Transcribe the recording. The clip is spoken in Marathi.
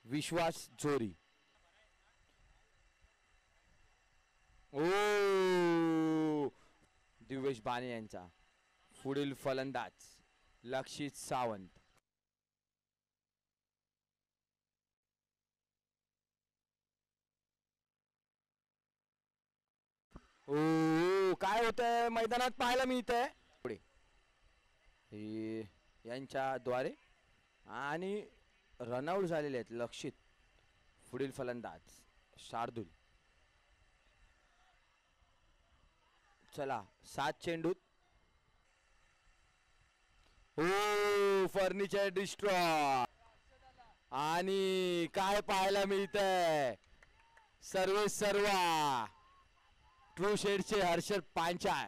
विश्वास जोरी. ओ दिवेश बाने यांचा. पुढील फलंदाज लक्षित सावंत. ओ काय होतंय मैदानात पाहायला मिळतंय पुढे यांच्या द्वारे आणि रनआउट झालेले आहेत लक्षित. पुढील फलंदाज शार्दूल. चला 7 चेंडूत. ओ फर्निचर डिस्ट्रॉय आणि काय पाहायला मिळतंय सर्व ट्रू शेडचे हर्षद पांचाळ.